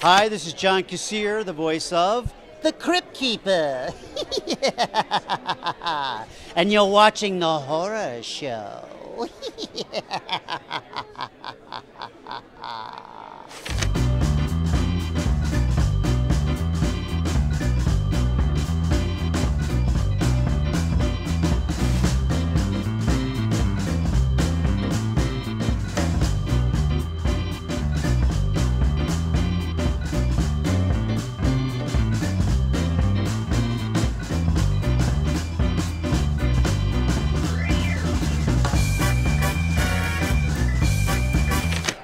Hi, this is John Kassir, the voice of the Crypt Keeper. And you're watching the horror show.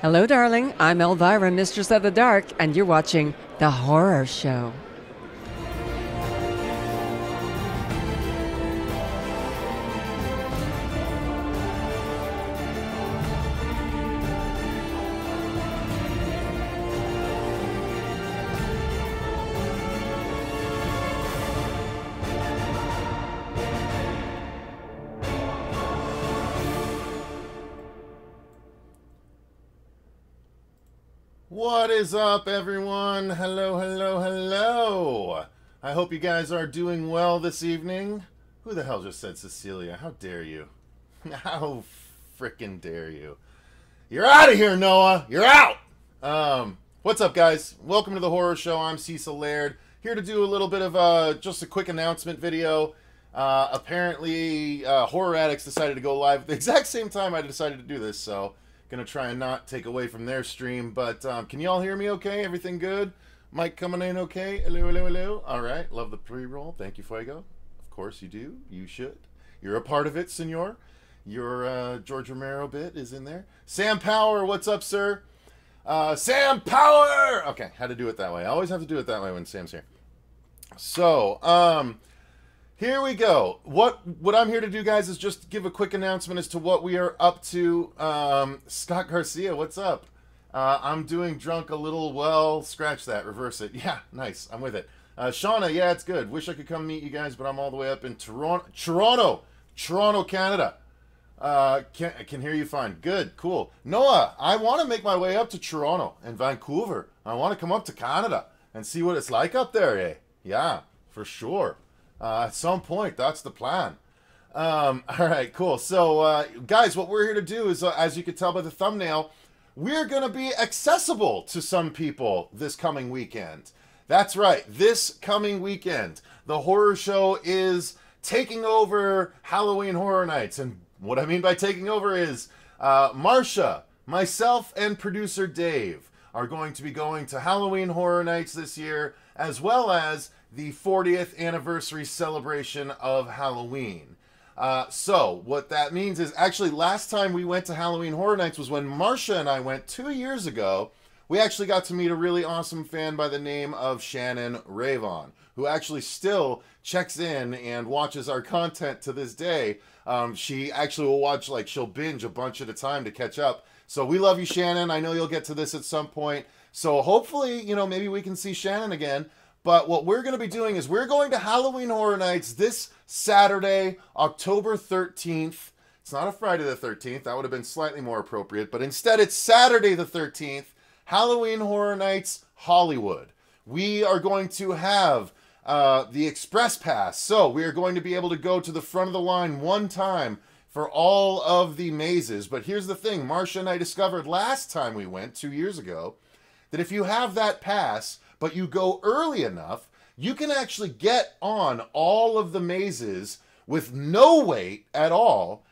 Hello, darling. I'm Elvira, Mistress of the Dark, and you're watching The Horror Show. What is up, everyone? Hello, hello, hello. I hope you guys are doing well this evening. Who the hell just said Cecilia? How dare you? How frickin' dare you? You're out of here, Noah. You're out. What's up, guys? Welcome to the Horror Show. I'm Cecil Laird, here to do a little bit of just a quick announcement video. Apparently, Horror Addicts decided to go live at the exact same time I decided to do this, so gonna try and not take away from their stream, but can y'all hear me okay? Everything good? Mic coming in okay? Hello, hello, hello. All right, love the pre-roll. Thank you, Fuego. Of course you do. You should. You're a part of it, senor. Your George Romero bit is in there. Sam Power, what's up, sir? Sam Power! Okay, had to do it that way. I always have to do it that way when Sam's here. So, here we go. What I'm here to do, guys, is just give a quick announcement as to what we are up to. Scott Garcia, what's up? I'm doing drunk a little well. Scratch that. Reverse it. Yeah, nice. I'm with it. Shauna, yeah, it's good. Wish I could come meet you guys, but I'm all the way up in Toronto, Canada. Can hear you fine. Good, cool. Noah, I want to make my way up to Toronto and Vancouver. I want to come up to Canada and see what it's like up there, eh? Yeah, for sure. At some point, that's the plan. All right, cool. So, guys, what we're here to do is, as you can tell by the thumbnail, we're going to be accessible to some people this coming weekend. That's right, this coming weekend. The Horror Show is taking over Halloween Horror Nights. And what I mean by taking over is Marsha, myself, and producer Dave are going to be going to Halloween Horror Nights this year, as well as the 40th anniversary celebration of Halloween. So what that means is, actually, last time we went to Halloween Horror Nights was when Marsha and I went 2 years ago. We actually got to meet a really awesome fan by the name of Shannon Ravon, who actually still checks in and watches our content to this day. She actually will watch, like, she'll binge a bunch at a time to catch up. So we love you, Shannon. I know you'll get to this at some point. So hopefully, you know, maybe we can see Shannon again. But what we're going to be doing is we're going to Halloween Horror Nights this Saturday, October 13th. It's not a Friday the 13th. That would have been slightly more appropriate. But instead, it's Saturday the 13th, Halloween Horror Nights Hollywood. We are going to have the Express Pass. So we are going to be able to go to the front of the line one time for all of the mazes. But here's the thing. Marsha and I discovered last time we went, 2 years ago, that if you have that pass, but you go early enough, you can actually get on all of the mazes with no wait at all.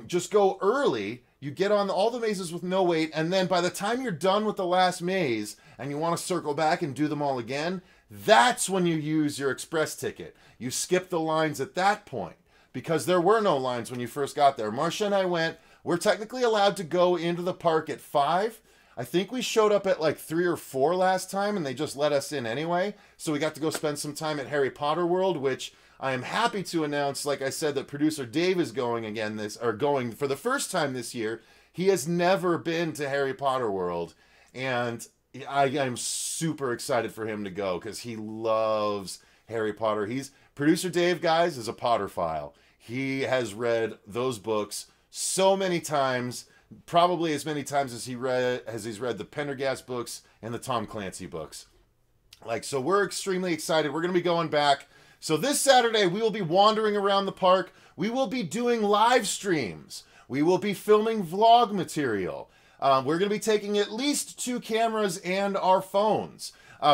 Just go early, you get on all the mazes with no wait, and then by the time you're done with the last maze and you want to circle back and do them all again, that's when you use your express ticket. You skip the lines at that point, because there were no lines when you first got there. Marsha and I went. We're technically allowed to go into the park at 5. I think we showed up at like 3 or 4 last time, and they just let us in anyway. So we got to go spend some time at Harry Potter World, which I am happy to announce, like I said, that producer Dave is going again going for the first time this year. He has never been to Harry Potter World, and I'm super excited for him to go because he loves Harry Potter. Producer Dave, guys, is a Potterphile. He has read those books so many times probably as many times as he's read the Pendergast books and the Tom Clancy books. Like, so we're extremely excited. We're going to be going back. So this Saturday, we will be wandering around the park. We will be doing live streams. We will be filming vlog material. We're going to be taking at least 2 cameras and our phones.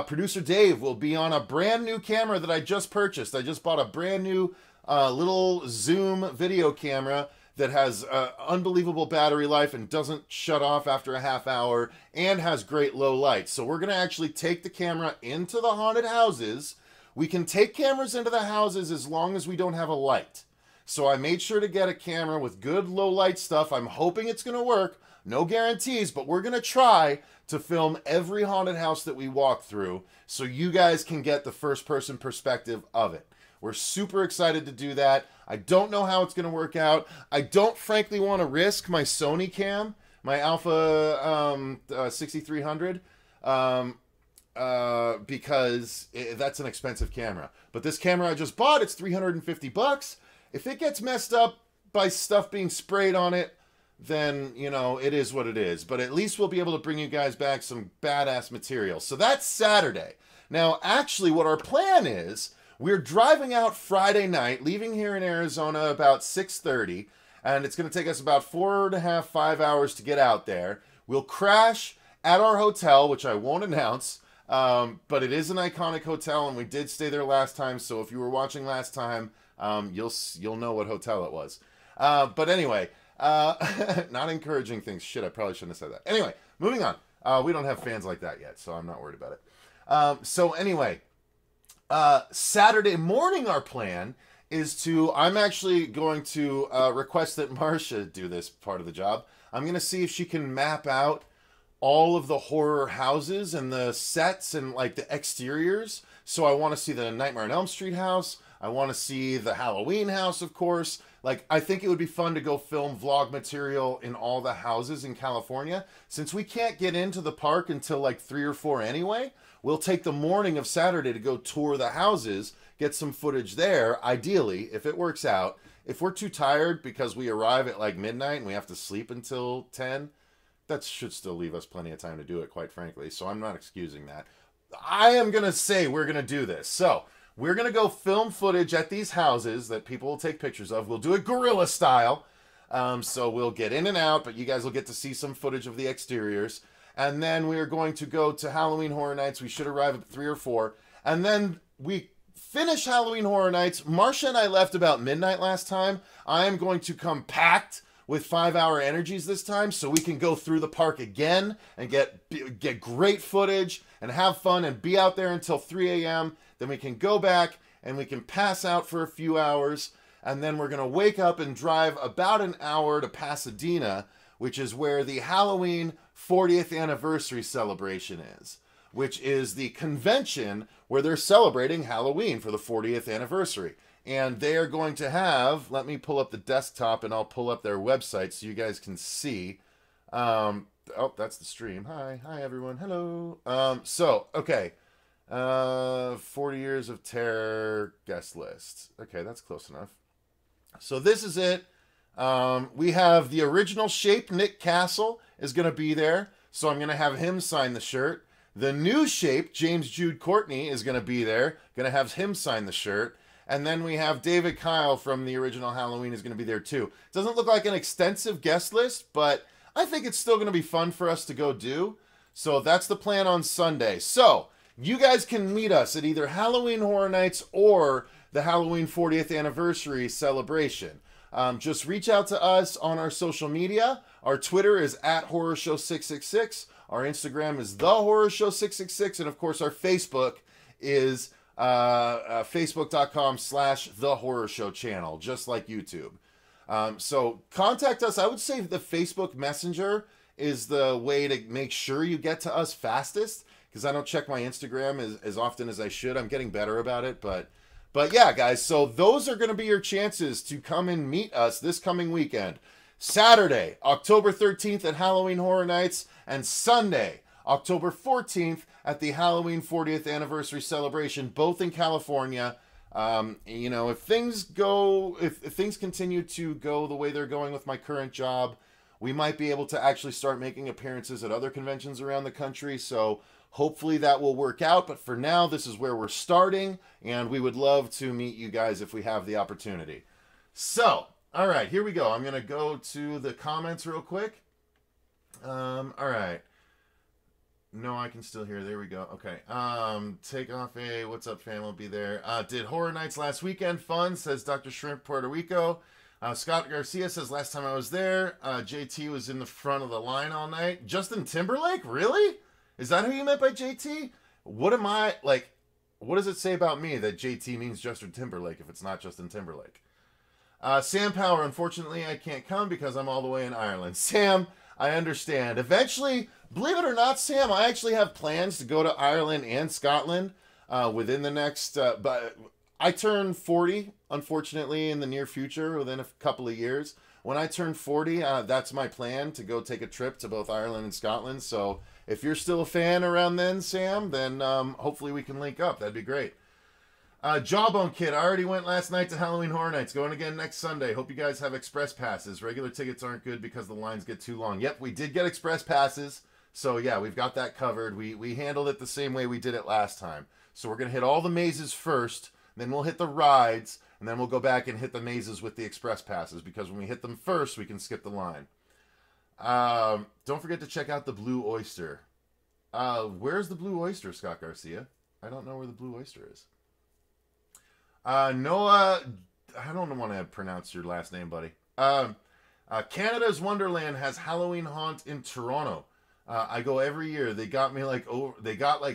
Producer Dave will be on a brand new camera that I just purchased. I just bought a brand new little Zoom video camera that has unbelievable battery life and doesn't shut off after a half hour and has great low light. So we're going to actually take the camera into the haunted houses. We can take cameras into the houses as long as we don't have a light. So I made sure to get a camera with good low light stuff. I'm hoping it's going to work. No guarantees, but we're going to try to film every haunted house that we walk through so you guys can get the first-person perspective of it. We're super excited to do that. I don't know how it's going to work out. I don't frankly want to risk my Sony cam, my Alpha 6300, because that's an expensive camera. But this camera I just bought, it's $350. If it gets messed up by stuff being sprayed on it, then, you know, it is what it is. But at least we'll be able to bring you guys back some badass material. So that's Saturday. Now, actually, what our plan is, we're driving out Friday night, leaving here in Arizona about 6:30, and it's going to take us about 4.5, 5 hours to get out there. We'll crash at our hotel, which I won't announce, but it is an iconic hotel, and we did stay there last time, so if you were watching last time, you'll know what hotel it was. But anyway... not encouraging things. Shit, I probably shouldn't have said that. Anyway, moving on. We don't have fans like that yet, so I'm not worried about it. So anyway, Saturday morning, our plan is to, I'm actually going to request that Marcia do this part of the job. I'm going to see if she can map out all of the horror houses and the sets and like the exteriors. So I want to see the Nightmare on Elm Street house. I want to see the Halloween house, of course. Like, I think it would be fun to go film vlog material in all the houses in California. Since we can't get into the park until like 3 or 4 anyway, we'll take the morning of Saturday to go tour the houses, get some footage there, ideally, if it works out. If we're too tired because we arrive at like midnight and we have to sleep until 10, that should still leave us plenty of time to do it, quite frankly. So I'm not excusing that. I am going to say we're going to do this. So... we're going to go film footage at these houses that people will take pictures of. We'll do it guerrilla style. So we'll get in and out, but you guys will get to see some footage of the exteriors. And then we are going to go to Halloween Horror Nights. We should arrive at 3 or 4. And then we finish Halloween Horror Nights. Marcia and I left about midnight last time. I am going to come packed with 5-hour energies this time so we can go through the park again and get great footage and have fun and be out there until 3 a.m. Then we can go back and we can pass out for a few hours. And then we're going to wake up and drive about an hour to Pasadena, which is where the Halloween 40th anniversary celebration is, which is the convention where they're celebrating Halloween for the 40th anniversary. And they are going to have, let me pull up the desktop and I'll pull up their website so you guys can see. Oh, that's the stream. Hi everyone. Hello. Okay. 40 Years of Terror guest list. Okay, that's close enough. So this is it. We have the original shape, Nick Castle, is going to be there. So I'm going to have him sign the shirt. The new shape, James Jude Courtney, is going to be there. Going to have him sign the shirt. And then we have David Kyle from the original Halloween is going to be there too. Doesn't look like an extensive guest list, but I think it's still going to be fun for us to go do. So that's the plan on Sunday. So you guys can meet us at either Halloween Horror Nights or the Halloween 40th anniversary celebration. Just reach out to us on our social media. Our Twitter is @HorrorShow666. Our Instagram is TheHorrorShow666. And of course, our Facebook is facebook.com/TheHorrorShow channel, just like YouTube. So contact us. I would say the Facebook Messenger is the way to make sure you get to us fastest, because I don't check my Instagram as often as I should. I'm getting better about it, but yeah, guys, so those are going to be your chances to come and meet us this coming weekend. Saturday, October 13th at Halloween Horror Nights, and Sunday, October 14th at the Halloween 40th anniversary celebration, both in California. You know, if things continue to go the way they're going with my current job, we might be able to actually start making appearances at other conventions around the country. So hopefully that will work out. But for now, this is where we're starting, and we would love to meet you guys if we have the opportunity. So, all right, here we go. I'm going to go to the comments real quick. All right. No, I can still hear. There we go. Okay. Take off a what's up, fam? I'll be there. Did Horror Nights last weekend. Fun, says Dr. Shrimp, Puerto Rico. Scott Garcia says last time I was there, JT was in the front of the line all night. Justin Timberlake? Really? Is that who you meant by JT? What am I, like, what does it say about me that JT means Justin Timberlake if it's not Justin Timberlake? Sam Power, unfortunately, I can't come because I'm all the way in Ireland. Sam, I understand. Eventually, believe it or not, Sam, I actually have plans to go to Ireland and Scotland within the next... but I turn 40, unfortunately, in the near future, within a couple of years. When I turn 40, that's my plan, to go take a trip to both Ireland and Scotland. So if you're still a fan around then, Sam, then hopefully we can link up. That'd be great. Jawbone Kid, I already went last night to Halloween Horror Nights. Going again next Sunday. Hope you guys have express passes. Regular tickets aren't good because the lines get too long. Yep, we did get express passes. So yeah, we've got that covered. We handled it the same way we did it last time. So we're going to hit all the mazes first. Then we'll hit the rides. And then we'll go back and hit the mazes with the express passes. Because when we hit them first, we can skip the line. Don't forget to check out the Blue Oyster. Where's the Blue Oyster, Scott Garcia? I don't know where the Blue Oyster is. Noah, I don't want to pronounce your last name, buddy. Canada's Wonderland has Halloween Haunt in Toronto. I go every year. They got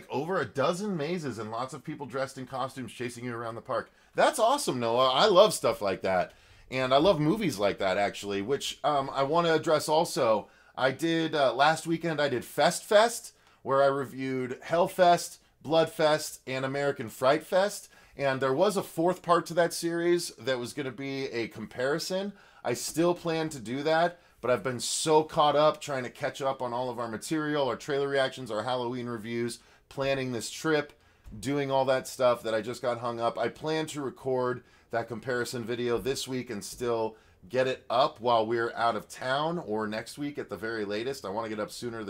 over a dozen mazes and lots of people dressed in costumes chasing you around the park. That's awesome, Noah. I love stuff like that. And I love movies like that, actually, which I want to address also. I did, last weekend, I did Fest, where I reviewed Hellfest, Bloodfest, and American Fright Fest. And there was a fourth part to that series that was going to be a comparison. I still plan to do that, but I've been so caught up trying to catch up on all of our material, our trailer reactions, our Halloween reviews, planning this trip, doing all that stuff that I just got hung up. I plan to record that comparison video this week and still get it up while we're out of town, or next week at the very latest. I want to get up sooner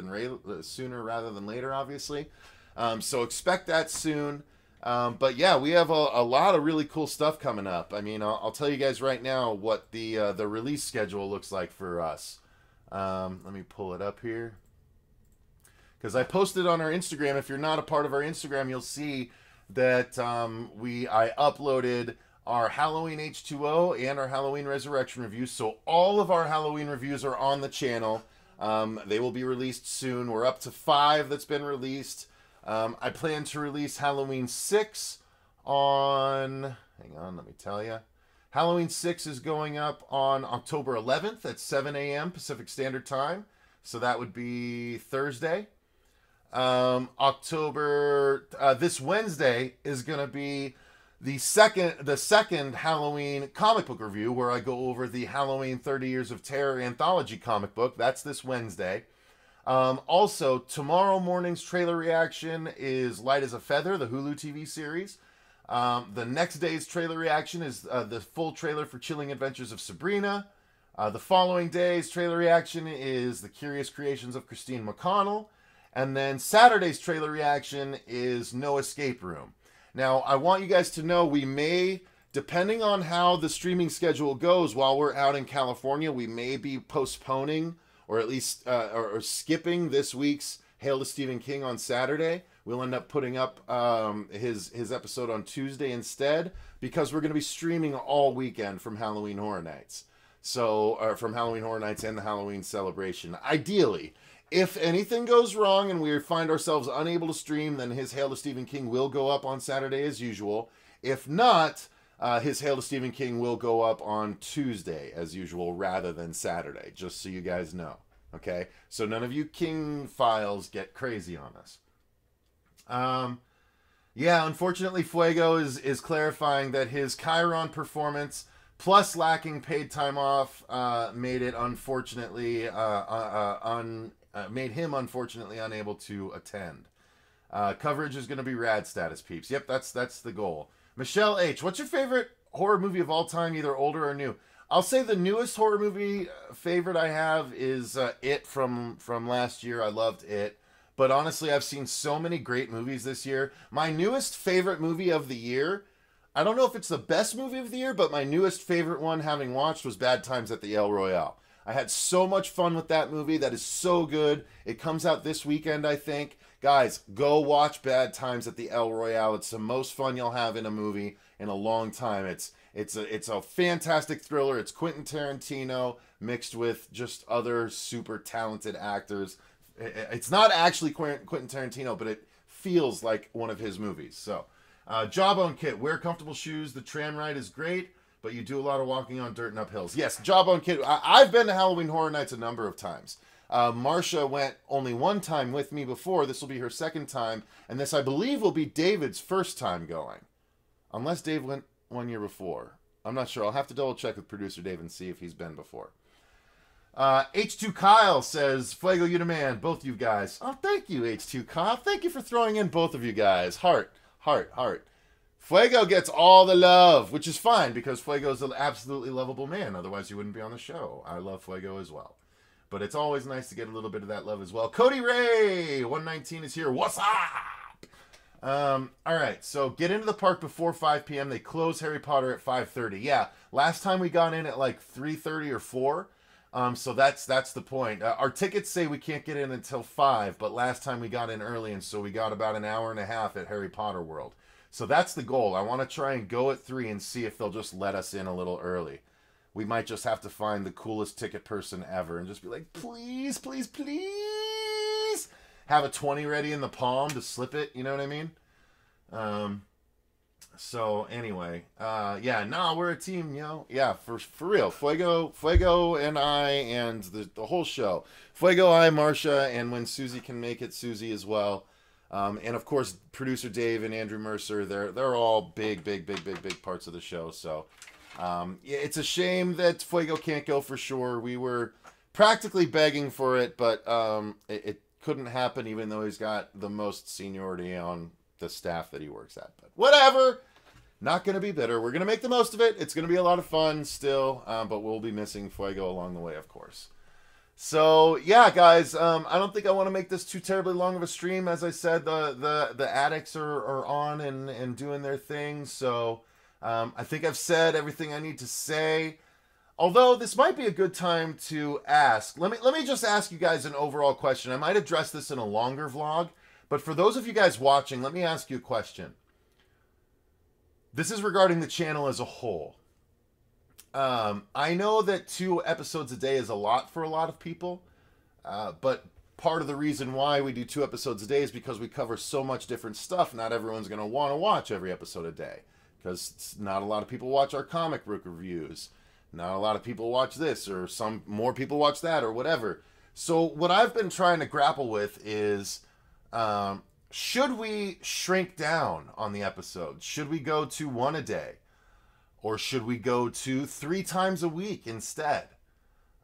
rather than later, obviously. So expect that soon. But yeah, we have a lot of really cool stuff coming up. I mean, I'll tell you guys right now what the release schedule looks like for us. Let me pull it up here. Because I posted on our Instagram. If you're not a part of our Instagram, you'll see that I uploaded our Halloween H2O and our Halloween Resurrection reviews. So all of our Halloween reviews are on the channel. They will be released soon. We're up to 5 that's been released. I plan to release Halloween 6 on... Hang on, let me tell you. Halloween 6 is going up on October 11th at 7 a.m. Pacific Standard Time. So that would be Thursday. This Wednesday is going to be the second Halloween comic book review, where I go over the Halloween 30 Years of Terror anthology comic book. That's this Wednesday. Also, tomorrow morning's trailer reaction is Light as a Feather, the Hulu TV series. The next day's trailer reaction is the full trailer for Chilling Adventures of Sabrina. The following day's trailer reaction is The Curious Creations of Christine McConnell. And then Saturday's trailer reaction is No Escape Room. Now, I want you guys to know we may, depending on how the streaming schedule goes while we're out in California, we may be postponing or at least or skipping this week's Hail to Stephen King on Saturday. We'll end up putting up his episode on Tuesday instead, because we're going to be streaming all weekend from Halloween Horror Nights. So, from Halloween Horror Nights and the Halloween celebration. Ideally, if anything goes wrong and we find ourselves unable to stream, then his Hail to Stephen King will go up on Saturday as usual. If not, his Hail to Stephen King will go up on Tuesday as usual rather than Saturday, just so you guys know. Okay? So none of you King files get crazy on us. Yeah, unfortunately, Fuego is clarifying that his Chiron performance plus lacking paid time off made it unfortunately made him unfortunately unable to attend. Coverage is going to be rad status, peeps. Yep, that's the goal. Michelle H., what's your favorite horror movie of all time, either older or new? I'll say the newest horror movie favorite I have is It from last year. I loved It. But honestly, I've seen so many great movies this year. My newest favorite movie of the year, I don't know if it's the best movie of the year, but my newest favorite one, having watched, was Bad Times at the El Royale. I had so much fun with that movie. That is so good. It comes out this weekend, I think. Guys, go watch Bad Times at the El Royale. It's the most fun you'll have in a movie in a long time. It's a fantastic thriller. It's Quentin Tarantino mixed with just other super talented actors. It's not actually Quentin Tarantino, but it feels like one of his movies. So, Jawbone Kit, wear comfortable shoes. The tram ride is great, but you do a lot of walking on dirt and up hills. Yes, Jawbone Kit. I've been to Halloween Horror Nights a number of times. Marcia went only one time with me before. This will be her second time, and this, I believe, will be David's first time going. Unless Dave went 1 year before. I'm not sure. I'll have to double check with producer Dave and see if he's been before. H2 Kyle says, Fuego, you the man, both you guys. Oh, thank you, H2 Kyle. Thank you for throwing in both of you guys. Heart. Fuego gets all the love, which is fine because Fuego's an absolutely lovable man. Otherwise, you wouldn't be on the show. I love Fuego as well. But it's always nice to get a little bit of that love as well. Cody Ray, 119 is here. What's up? All right, so get into the park before 5 p.m. They close Harry Potter at 5:30. Yeah, last time we got in at like 3:30 or 4. So that's the point. Our tickets say we can't get in until 5, but last time we got in early, and so we got about an hour and a half at Harry Potter World. So that's the goal. I want to try and go at 3 and see if they'll just let us in a little early. We might just have to find the coolest ticket person ever and just be like, please, please, please. Have a 20 ready in the palm to slip it, you know what I mean? So anyway, yeah, no, we're a team, you know. Yeah, for real. Fuego and I and the whole show. Fuego, I, Marcia, and when Susie can make it, Susie as well. And of course, producer Dave and Andrew Mercer, they're all big parts of the show. So yeah, it's a shame that Fuego can't go for sure. We were practically begging for it, but it couldn't happen even though he's got the most seniority on the staff that he works at. But whatever. Not going to be bitter. We're going to make the most of it. It's going to be a lot of fun still, but we'll be missing Fuego along the way, of course. So, yeah, guys, I don't think I want to make this too terribly long of a stream. As I said, the addicts are on and doing their thing. So, I think I've said everything I need to say. Although, this might be a good time to ask. Let me just ask you guys an overall question. I might address this in a longer vlog, but for those of you guys watching, let me ask you a question. This is regarding the channel as a whole. I know that 2 episodes a day is a lot for a lot of people, but part of the reason why we do 2 episodes a day is because we cover so much different stuff. Not everyone's going to want to watch every episode a day, because not a lot of people watch our comic book reviews. Not a lot of people watch this, or some more people watch that, or whatever. So what I've been trying to grapple with is... should we shrink down on the episodes? Should we go to 1 a day? Or should we go to 3 times a week instead?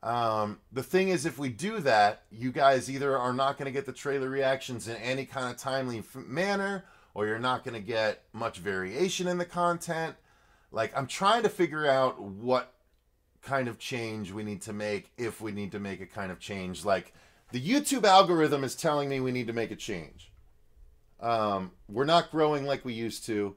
The thing is, if we do that, you guys either are not going to get the trailer reactions in any kind of timely manner, or you're not going to get much variation in the content. Like, I'm trying to figure out what kind of change we need to make, if we need to make a kind of change. Like, the YouTube algorithm is telling me we need to make a change. We're not growing like we used to.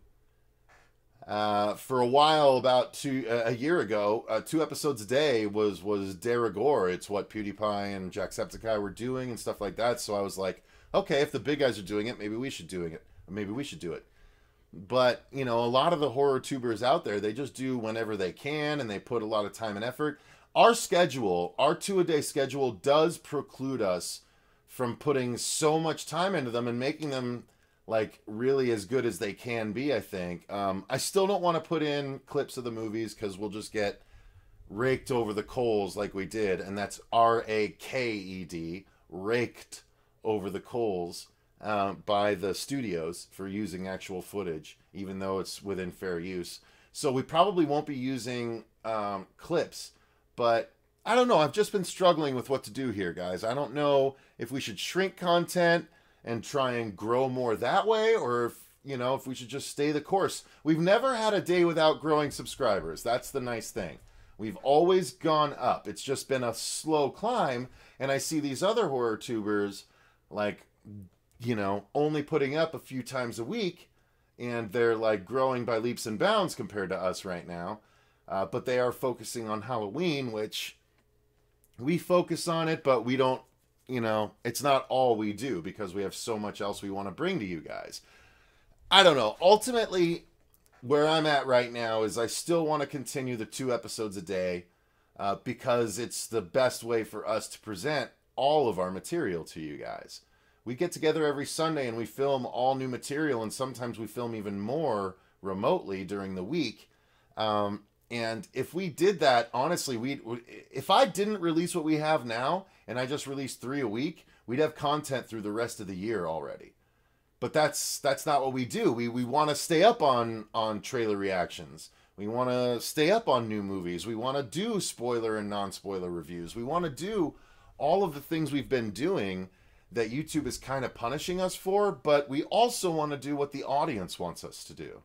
For a while, about a year ago, 2 episodes a day was de rigueur. It's what PewDiePie and Jacksepticeye were doing and stuff like that. So I was like, okay, if the big guys are doing it, maybe we should do it. Maybe we should do it. But, you know, a lot of the horror tubers out there, they just do whenever they can, and they put a lot of time and effort. Our schedule, our 2-a-day schedule, does preclude us from putting so much time into them and making them like really as good as they can be, I think. I still don't want to put in clips of the movies because we'll just get raked over the coals like we did, and that's R-A-K-E-D, raked over the coals by the studios for using actual footage, even though it's within fair use. So we probably won't be using clips, but I don't know. I've just been struggling with what to do here, guys. I don't know if we should shrink content and try and grow more that way, or if, you know, if we should just stay the course. We've never had a day without growing subscribers. That's the nice thing. We've always gone up. It's just been a slow climb. And I see these other horror tubers, like, you know, only putting up a few times a week, and they're like growing by leaps and bounds compared to us right now. But they are focusing on Halloween, which we focus on it, but we don't, you know, it's not all we do because we have so much else we want to bring to you guys. I don't know. Ultimately, where I'm at right now is I still want to continue the 2 episodes a day because it's the best way for us to present all of our material to you guys. We get together every Sunday and we film all new material, and sometimes we film even more remotely during the week. And if we did that, honestly, if I didn't release what we have now and I just released 3 a week, we'd have content through the rest of the year already. But that's not what we do. We want to stay up on trailer reactions. We want to stay up on new movies. We want to do spoiler and non-spoiler reviews. We want to do all of the things we've been doing that YouTube is kind of punishing us for, but we also want to do what the audience wants us to do.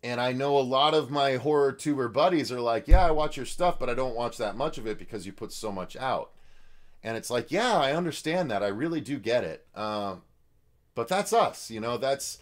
And I know a lot of my horror tuber buddies are like, yeah, I watch your stuff, but I don't watch that much of it because you put so much out. And it's like, yeah, I understand that. I really do get it. But that's us, you know, that's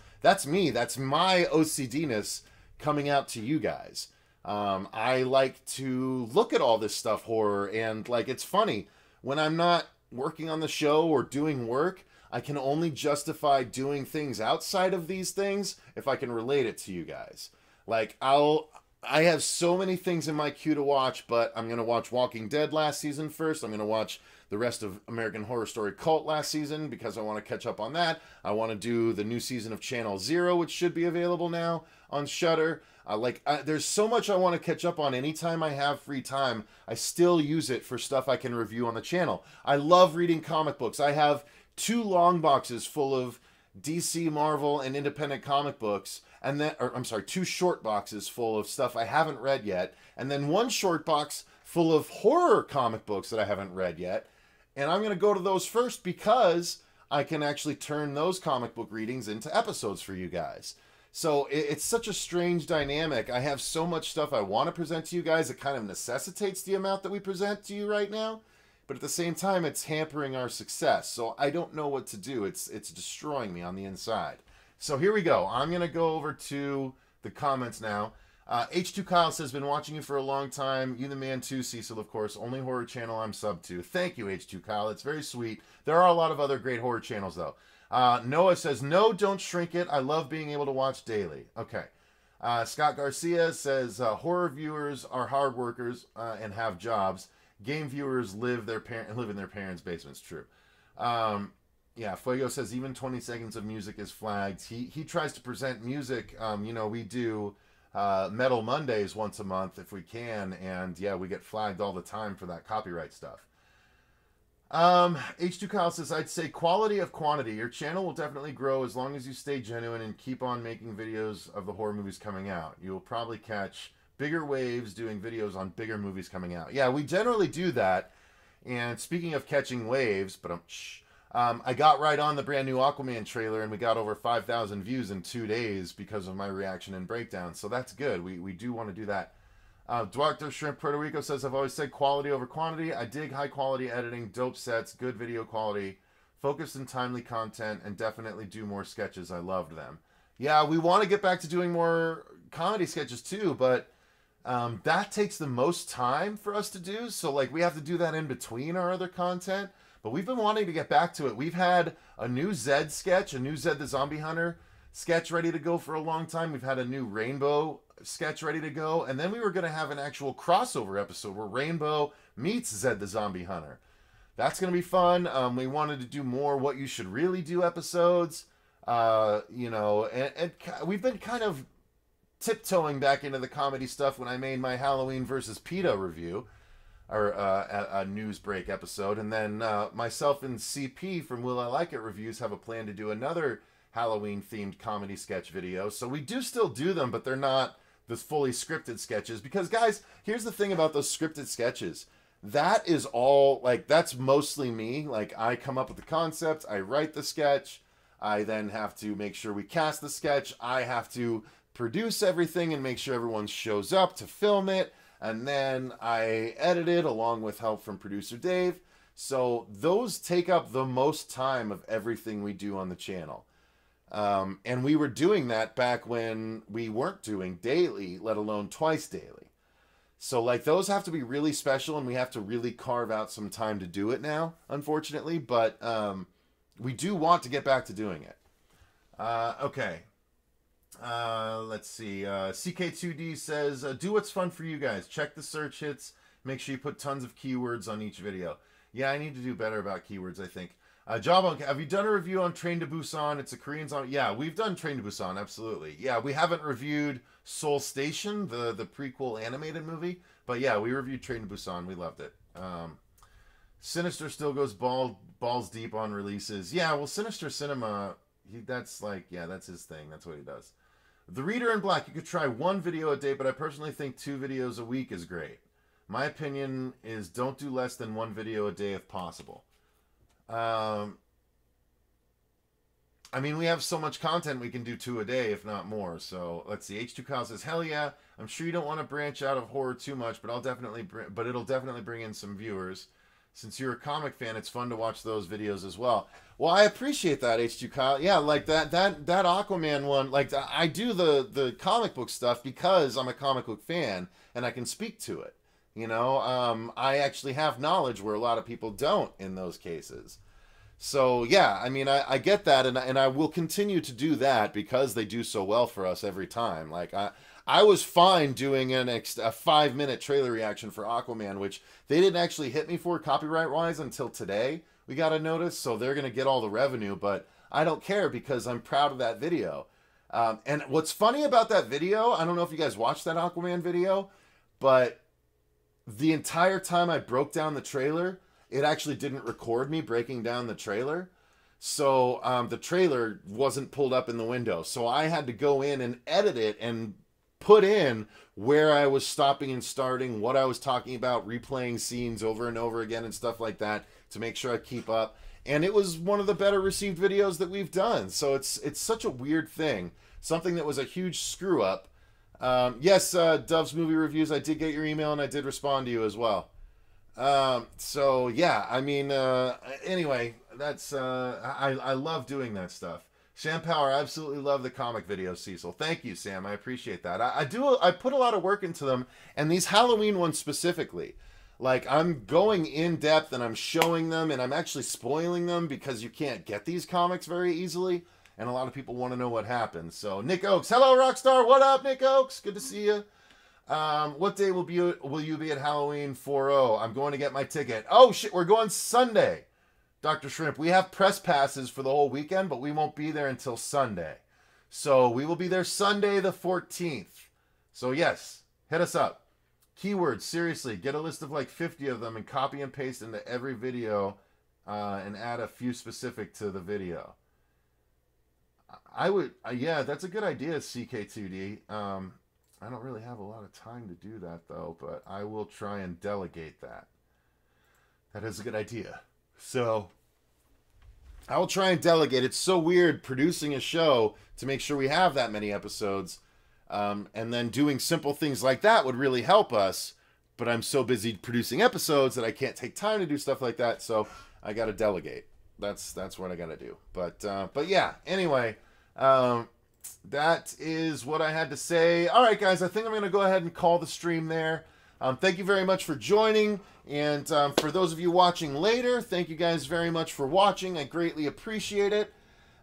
me. That's my OCD-ness coming out to you guys. I like to look at all this stuff, horror, and like, it's funny when I'm not working on the show or doing work, I can only justify doing things outside of these things if I can relate it to you guys. Like, I have so many things in my queue to watch, but I'm going to watch Walking Dead last season first. I'm going to watch the rest of American Horror Story Cult last season because I want to catch up on that. I want to do the new season of Channel Zero, which should be available now on Shudder. There's so much I want to catch up on. Anytime I have free time, I still use it for stuff I can review on the channel. I love reading comic books. I have 2 long boxes full of DC, Marvel, and independent comic books, and then, 2 short boxes full of stuff I haven't read yet, and then 1 short box full of horror comic books that I haven't read yet. And I'm going to go to those first because I can actually turn those comic book readings into episodes for you guys. So it's such a strange dynamic. I have so much stuff I want to present to you guys. It kind of necessitates the amount that we present to you right now. But at the same time, it's hampering our success. So I don't know what to do. It's destroying me on the inside. So here we go. I'm going to go over to the comments now. H2 Kyle says, been watching you for a long time. You the man too, Cecil, of course. Only horror channel I'm sub to. Thank you, H2 Kyle. It's very sweet. There are a lot of other great horror channels, though. Noah says, no, don't shrink it. I love being able to watch daily. Okay. Scott Garcia says, horror viewers are hard workers and have jobs. Game viewers live in their parents' basements. True. Yeah, Fuego says, even 20 seconds of music is flagged. He tries to present music. You know, we do Metal Mondays once a month if we can, and yeah, we get flagged all the time for that copyright stuff. H2 Kyle says, I'd say quality of quantity. Your channel will definitely grow as long as you stay genuine and keep on making videos of the horror movies coming out. You will probably catch bigger waves doing videos on bigger movies coming out. Yeah, we generally do that. And speaking of catching waves, but I got right on the brand new Aquaman trailer, and we got over 5,000 views in 2 days because of my reaction and breakdown. So that's good. We do want to do that. Dr. Shrimp Puerto Rico says, I've always said quality over quantity. I dig high quality editing, dope sets, good video quality, focused and timely content, and definitely do more sketches. I loved them. Yeah, we want to get back to doing more comedy sketches too, but that takes the most time for us to do. So like we have to do that in between our other content. But we've been wanting to get back to it. We've had a new Zed sketch, a new Zed the Zombie Hunter sketch ready to go for a long time. We've had a new Rainbow sketch ready to go. And then we were going to have an actual crossover episode where Rainbow meets Zed the Zombie Hunter. That's going to be fun. We wanted to do more What You Should Really Do episodes. You know, and we've been kind of tiptoeing back into the comedy stuff when I made my Halloween versus PETA review. Or a news break episode. And then myself and CP from Will I Like It Reviews have a plan to do another Halloween-themed comedy sketch video. So we do still do them, but they're not the fully scripted sketches. Because, guys, here's the thing about those scripted sketches. That is all, like, that's mostly me. Like, I come up with the concept, I write the sketch, I then have to make sure we cast the sketch, I have to produce everything and make sure everyone shows up to film it. And then I edit it along with help from producer Dave. So those take up the most time of everything we do on the channel. And we were doing that back when we weren't doing daily, let alone twice daily. So like those have to be really special, and we have to really carve out some time to do it now, unfortunately. But we do want to get back to doing it. Okay. Let's see. CK2D says, do what's fun for you guys. Check the search hits. Make sure you put tons of keywords on each video. Yeah, I need to do better about keywords, I think. Jawbone, have you done a review on Train to Busan? It's a Korean song. Yeah, we've done Train to Busan, absolutely. Yeah, we haven't reviewed Seoul Station, the prequel animated movie. But yeah, we reviewed Train to Busan. We loved it. Sinister still goes balls deep on releases. Yeah, well, Sinister Cinema, that's his thing. That's what he does. The Reader in Black, you could try 1 video a day, but I personally think 2 videos a week is great. My opinion is don't do less than 1 video a day if possible. I mean, we have so much content we can do 2 a day, if not more. So let's see. H2 Kyle says, "Hell yeah! I'm sure you don't want to branch out of horror too much, but it'll definitely bring in some viewers. Since you're a comic fan, it's fun to watch those videos as well." Well, I appreciate that, H2 Kyle. Yeah, like that Aquaman one. Like I do the comic book stuff because I'm a comic book fan and I can speak to it. You know, I actually have knowledge where a lot of people don't in those cases. So yeah, I mean, I get that, and I will continue to do that because they do so well for us every time. Like I was fine doing a 5-minute trailer reaction for Aquaman, which they didn't actually hit me for copyright wise until today. We got a notice, so they're gonna get all the revenue, but I don't care because I'm proud of that video. And what's funny about that video, I don't know if you guys watched that Aquaman video, but the entire time I broke down the trailer, it actually didn't record me breaking down the trailer. So the trailer wasn't pulled up in the window. So I had to go in and edit it and put in where I was stopping and starting, what I was talking about, replaying scenes over and over again and stuff like that to make sure I keep up. And it was one of the better received videos that we've done. So it's such a weird thing. Something that was a huge screw up. Yes, Dove's Movie Reviews, I did get your email and I did respond to you as well. So yeah, I mean, anyway, that's, I love doing that stuff. Sam Power, I absolutely love the comic videos, Cecil. Thank you, Sam. I appreciate that. I put a lot of work into them, and these Halloween ones specifically, like I'm going in depth and I'm showing them and I'm actually spoiling them because you can't get these comics very easily. And a lot of people want to know what happens. So Nick Oakes, hello Rockstar. What up, Nick Oakes? Good to see you. What day will you be at Halloween 4-0? I'm going to get my ticket. Oh shit, we're going Sunday. Dr. Shrimp, we have press passes for the whole weekend, but we won't be there until Sunday. So we will be there Sunday the 14th. So yes, hit us up. Keywords, seriously, get a list of like 50 of them and copy and paste into every video and add a few specific to the video. I would, yeah, that's a good idea, CK2D. I don't really have a lot of time to do that, though, but I will try and delegate that. That is a good idea. So, I will try and delegate. It's so weird producing a show to make sure we have that many episodes, and then doing simple things like that would really help us, but I'm so busy producing episodes that I can't take time to do stuff like that, so I got to delegate. That's what I got to do. But yeah, anyway, that is what I had to say. All right, guys, I think I'm going to go ahead and call the stream there. Thank you very much for joining. And for those of you watching later, thank you guys very much for watching. I greatly appreciate it.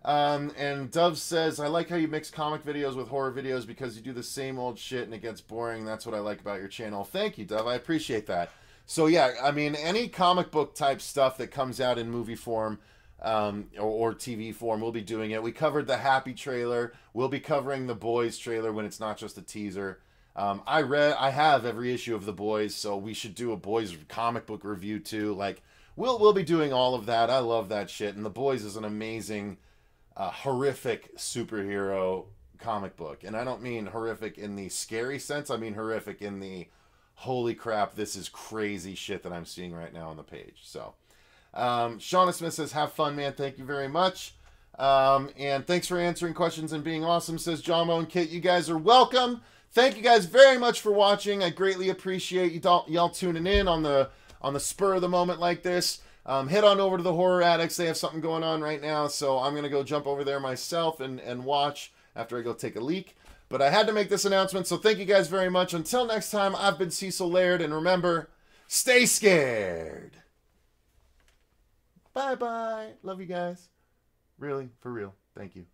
And Dove says, I like how you mix comic videos with horror videos because you do the same old shit and it gets boring. That's what I like about your channel. Thank you, Dove. I appreciate that. So yeah, I mean, any comic book type stuff that comes out in movie form, or TV form, we'll be doing it. We covered the Happy trailer. We'll be covering the Boys trailer when it's not just a teaser. I have every issue of the Boys, so we should do a Boys comic book review too. Like, we'll be doing all of that. I love that shit. And the Boys is an amazing, horrific superhero comic book. And I don't mean horrific in the scary sense. I mean horrific in the holy crap, this is crazy shit that I'm seeing right now on the page. So, Shauna Smith says, have fun, man. Thank you very much. And thanks for answering questions and being awesome, says Jomo and Kit. You guys are welcome. Thank you guys very much for watching. I greatly appreciate y'all tuning in on the spur of the moment like this. Head on over to the Horror Addicts. They have something going on right now, so I'm going to go jump over there myself and watch after I go take a leak. But I had to make this announcement, so thank you guys very much. Until next time, I've been Cecil Laird, and remember, stay scared. Bye-bye. Love you guys. Really, for real. Thank you.